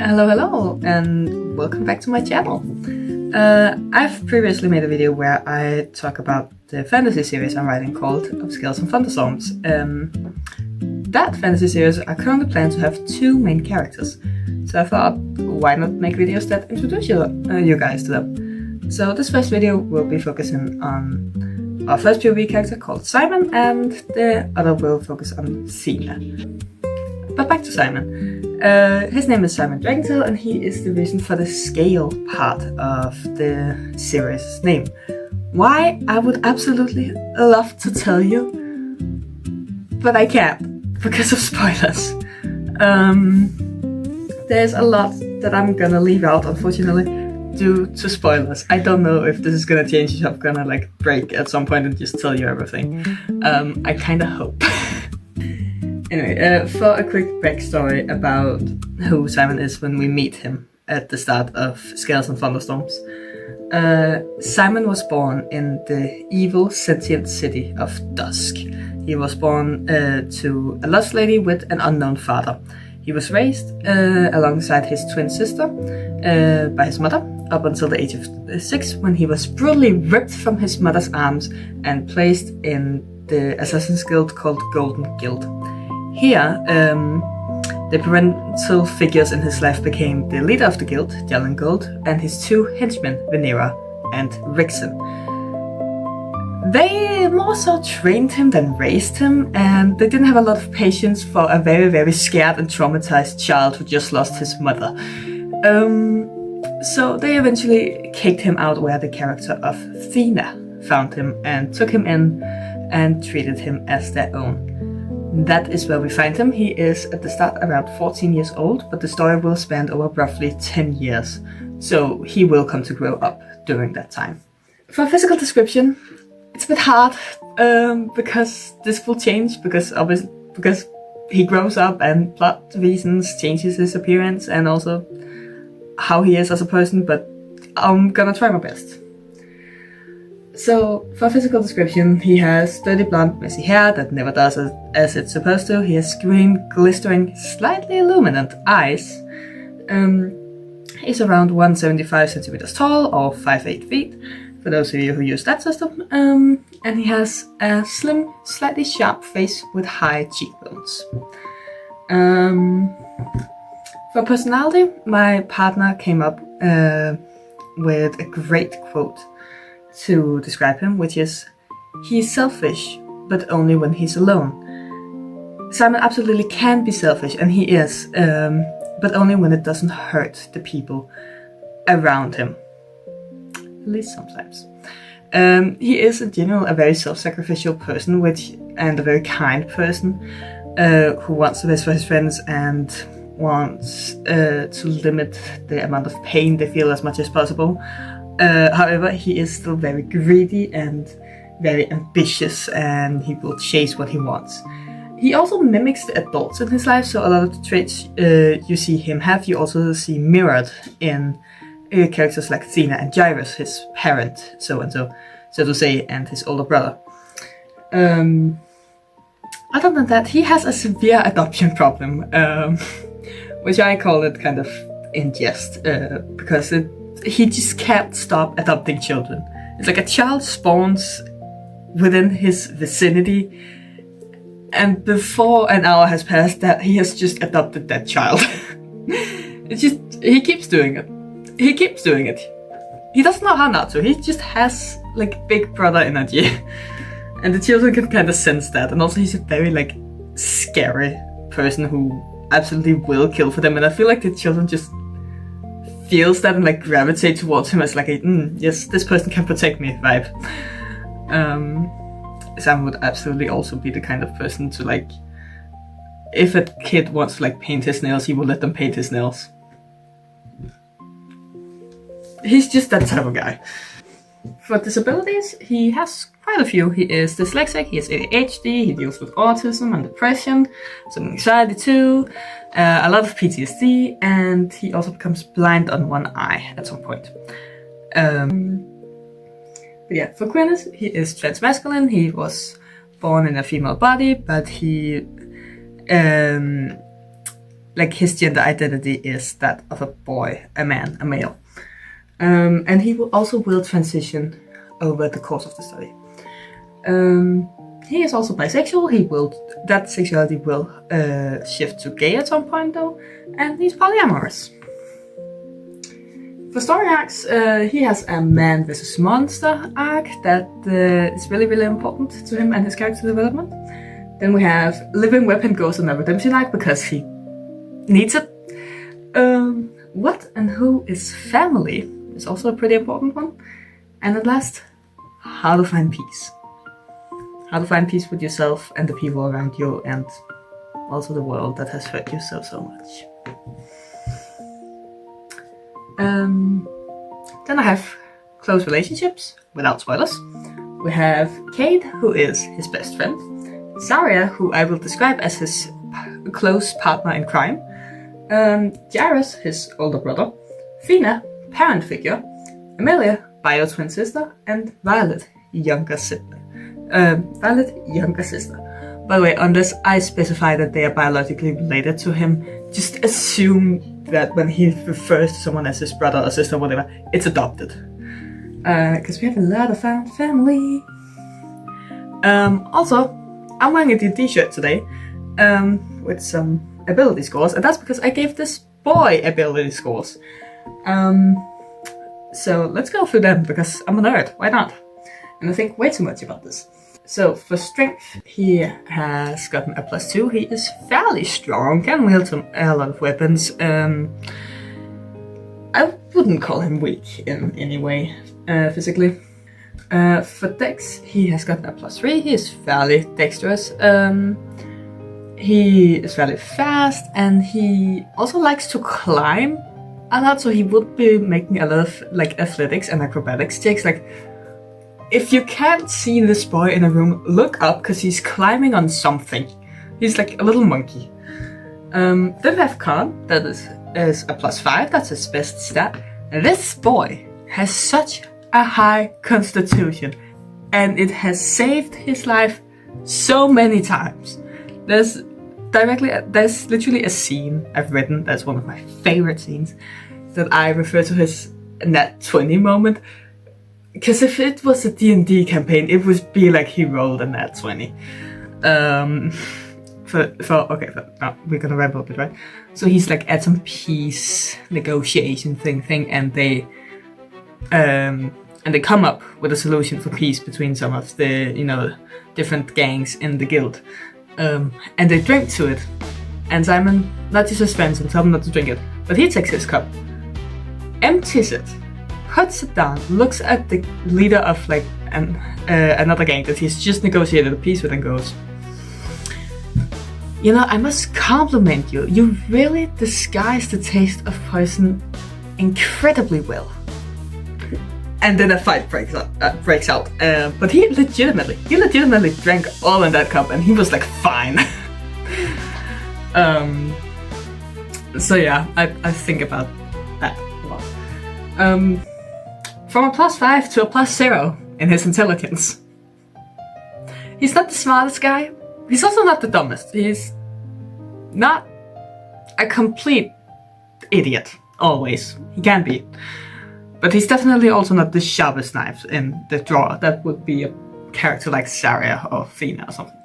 Hello, and welcome back to my channel. I've previously made a video where I talk about the fantasy series I'm writing called Of Scales and Thunderstorms. That fantasy series I currently plan to have two main characters, so I thought, why not make videos that introduce you guys to them. So this first video will be focusing on our first POV character called Simon, and the other will focus on Thena. But back to Simon. His name is Simon Dragontail, and he is the reason for the scale part of the series' name. Why? I would absolutely love to tell you, but I can't, because of spoilers. There's a lot that I'm gonna leave out, unfortunately, due to spoilers. I don't know if this is gonna change, if I'm gonna break at some point and just tell you everything. I kinda hope. Anyway, for a quick backstory about who Simon is when we meet him at the start of Scales and Thunderstorms. Simon was born in the evil sentient city of Dusk. He was born to a lost lady with an unknown father. He was raised alongside his twin sister by his mother up until the age of 6, when he was brutally ripped from his mother's arms and placed in the Assassin's Guild called Golden Guild. Here, the parental figures in his life became the leader of the guild, Dragontail, and his two henchmen, Venera and Rixen. They more so trained him than raised him, and they didn't have a lot of patience for a very, very scared and traumatized child who just lost his mother. So they eventually kicked him out where the character of Thena found him and took him in and treated him as their own. That is where we find him. He is at the start around 14 years old, but the story will span over roughly 10 years, so he will come to grow up during that time. For a physical description, it's a bit hard, because this will change, because he grows up and plot reasons changes his appearance and also how he is as a person, but I'm gonna try my best. So, for physical description, he has dirty blonde messy hair that never does as it's supposed to. He has green, glistering, slightly illuminant eyes. He's around 175 centimeters tall, or 5'8" feet, for those of you who use that system. And he has a slim, slightly sharp face with high cheekbones. For personality, my partner came up with a great quote to describe him, which is, he's selfish, but only when he's alone. Simon absolutely can be selfish, and he is, but only when it doesn't hurt the people around him. At least sometimes. He is in general a very self-sacrificial person, and a very kind person, who wants the best for his friends and wants to limit the amount of pain they feel as much as possible. However, he is still very greedy and very ambitious, and he will chase what he wants. He also mimics the adults in his life, so a lot of the traits you see him have, you also see mirrored in characters like Thena and Gyrus, his parent, so to say, and his older brother. Other than that, he has a severe adoption problem, which I call it kind of in jest, because he just can't stop adopting children. It's like a child spawns within his vicinity, and before an hour has passed, that he has just adopted that child. It's just, he keeps doing it. He doesn't know how not to. He just has big brother energy. And the children can kind of sense that. And also he's a very scary person who absolutely will kill for them. And I feel like the children just feels that and gravitate towards him as yes, this person can protect me vibe. Sam would absolutely also be the kind of person to if a kid wants to paint his nails, he will let them paint his nails. He's just that type of guy. For disabilities, he has quite a few. He is dyslexic, he has ADHD, he deals with autism and depression, some anxiety too, a lot of PTSD, and he also becomes blind on one eye at some point. But yeah, for queerness, he is transmasculine. He was born in a female body, but he like his gender identity is that of a boy, a man, a male. And he will transition over the course of the study. He is also bisexual. That sexuality will shift to gay at some point though, and he's polyamorous. For story arcs, he has a man versus monster arc that is really, really important to him and his character development. Then we have Living Weapon goes on a redemption arc because he needs it. What and who is family is also a pretty important one. And at last, how to find peace. How to find peace with yourself and the people around you, and also the world that has hurt you so much. Then I have close relationships, without spoilers. We have Cade, who is his best friend. Zarya, who I will describe as his close partner in crime. Jairus, his older brother. Fina, parent figure. Amelia, bio twin sister. And Violet, younger sister. By the way, unless I specify that they are biologically related to him, just assume that when he refers to someone as his brother or sister or whatever, it's adopted. Because we have a lot of found family. Also, I'm wearing a D&D shirt today with some ability scores, and that's because I gave this boy ability scores. So let's go through them because I'm a nerd, why not? And I think way too much about this. So for strength, he has gotten a +2. He is fairly strong, can wield a lot of weapons. I wouldn't call him weak in any way physically. For dex, he has gotten a +3. He is fairly dexterous. He is fairly fast, and he also likes to climb a lot. So he would be making a lot of like athletics and acrobatics checks. Like, if you can't see this boy in a room, look up because he's climbing on something. He's like a little monkey. Then we have Khan, that is a +5. That's his best stat. This boy has such a high constitution, and it has saved his life so many times. There's literally a scene I've written that's one of my favorite scenes that I refer to as Nat 20 moment. Because if it was a D&D campaign, it would be like he rolled a Nat 20. We're gonna wrap up it, right? So he's like at some peace negotiation thing, and they come up with a solution for peace between some of the different gangs in the guild, and they drink to it. And Simon, not just his friends, and tell them not to drink it, but he takes his cup, empties it, puts it down, looks at the leader of like another gang that he's just negotiated a peace with, and goes, I must compliment you. You really disguise the taste of poison incredibly well. And then a fight breaks out. But he legitimately drank all in that cup, and he was like fine. So yeah, I think about that a lot. From a +5 to a +0 in his intelligence. He's not the smartest guy. He's also not the dumbest. He's not a complete idiot, always. He can be. But he's definitely also not the sharpest knife in the drawer. That would be a character like Zarya or Fina or something.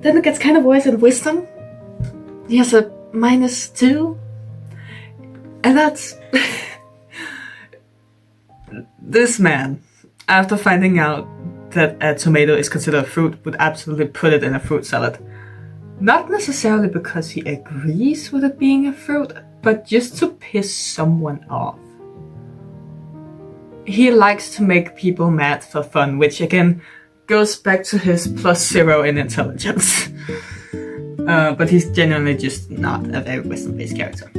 Then it gets kind of worse in wisdom. He has a -2. And that's... This man, after finding out that a tomato is considered a fruit, would absolutely put it in a fruit salad. Not necessarily because he agrees with it being a fruit, but just to piss someone off. He likes to make people mad for fun, which again goes back to his +0 in intelligence. But he's genuinely just not a very wisdom-based character.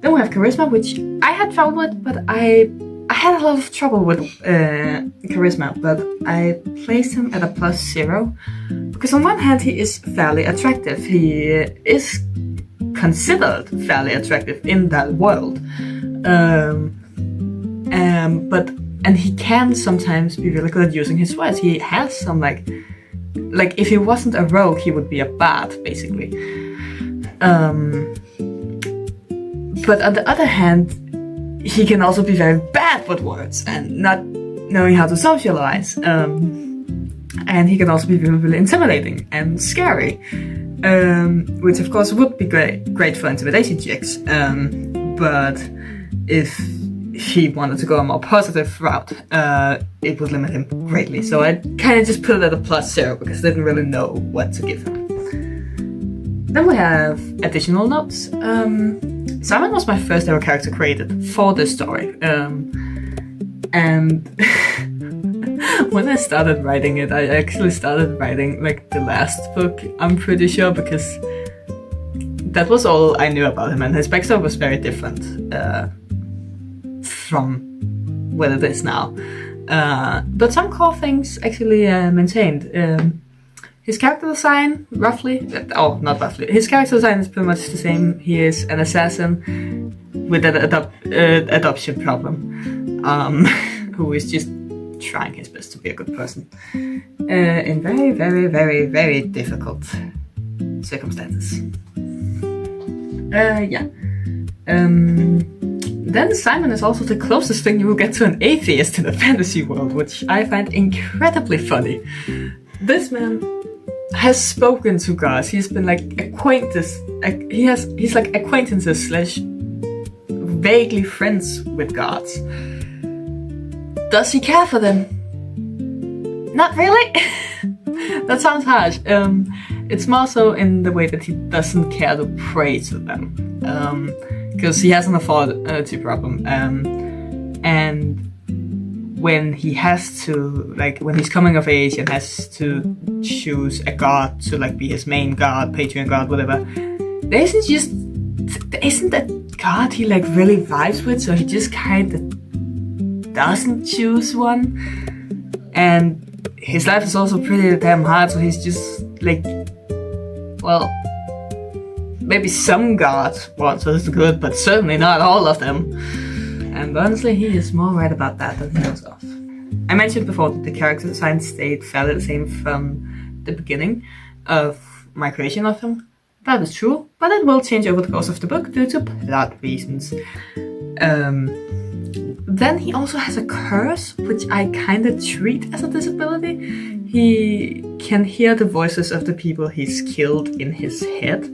Then we have charisma, which I had trouble with, but I had a lot of trouble with charisma, but I placed him at a +0 because on one hand he is fairly attractive. He is considered fairly attractive in that world, and he can sometimes be really good at using his words. He has some like like if he wasn't a rogue, he would be a bard, basically. But on the other hand, he can also be very bad with words and not knowing how to socialize. And he can also be really, really intimidating and scary, which of course would be great for intimidation checks. But if he wanted to go a more positive route, it would limit him greatly. So I kind of just put it at a +0 because I didn't really know what to give him. Then we have additional notes. Simon was my first ever character created for this story. And when I started writing it, I actually started writing like the last book, I'm pretty sure, because that was all I knew about him, and his backstory was very different from what it is now. But some core things actually maintained. His character design, roughly, not roughly, his character design is pretty much the same. He is an assassin with an adoption problem, who is just trying his best to be a good person in very, very, very, very difficult circumstances. Then Simon is also the closest thing you will get to an atheist in the fantasy world, which I find incredibly funny. This man has spoken to gods. He's been like he's like acquaintances / vaguely friends with gods. Does he care for them? Not really. That sounds harsh. It's more so in the way that he doesn't care to pray to them, because he has an authority problem. And when he has to, like, when he's coming of age and has to choose a god to like be his main god, patron god, whatever, there isn't a god he like really vibes with, so he just kind of doesn't choose one. And his life is also pretty damn hard, so he's just like, well, maybe some gods want us good, but certainly not all of them. And honestly, he is more right about that than he knows of. I mentioned before that the character design stayed fairly the same from the beginning of my creation of him. That is true, but it will change over the course of the book due to plot reasons. Then he also has a curse, which I kind of treat as a disability. He can hear the voices of the people he's killed in his head,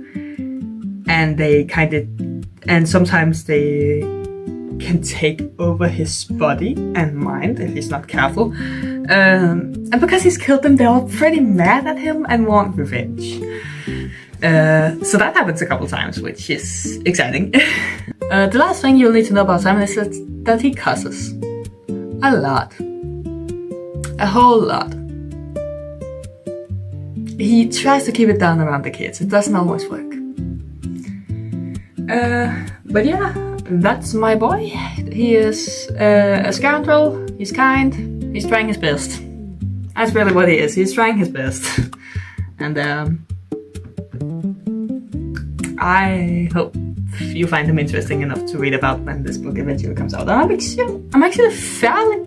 and sometimes they can take over his body and mind if he's not careful. And because he's killed them, they're all pretty mad at him and want revenge. So that happens a couple times, which is exciting. The last thing you'll need to know about Simon is that he cusses. A lot. A whole lot. He tries to keep it down around the kids. It doesn't always work. But yeah, that's my boy. He is a scoundrel. He's kind. He's trying his best. That's really what he is. He's trying his best. And I hope you find him interesting enough to read about when this book eventually comes out. I'm actually fairly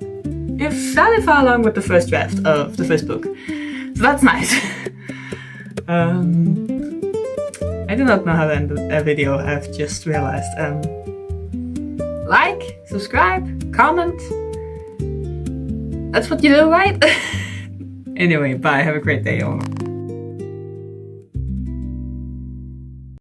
far along with the first draft of the first book, so that's nice. I do not know how to end a video, I've just realized. Like, subscribe, comment. That's what you do, right? Anyway, bye, have a great day, all.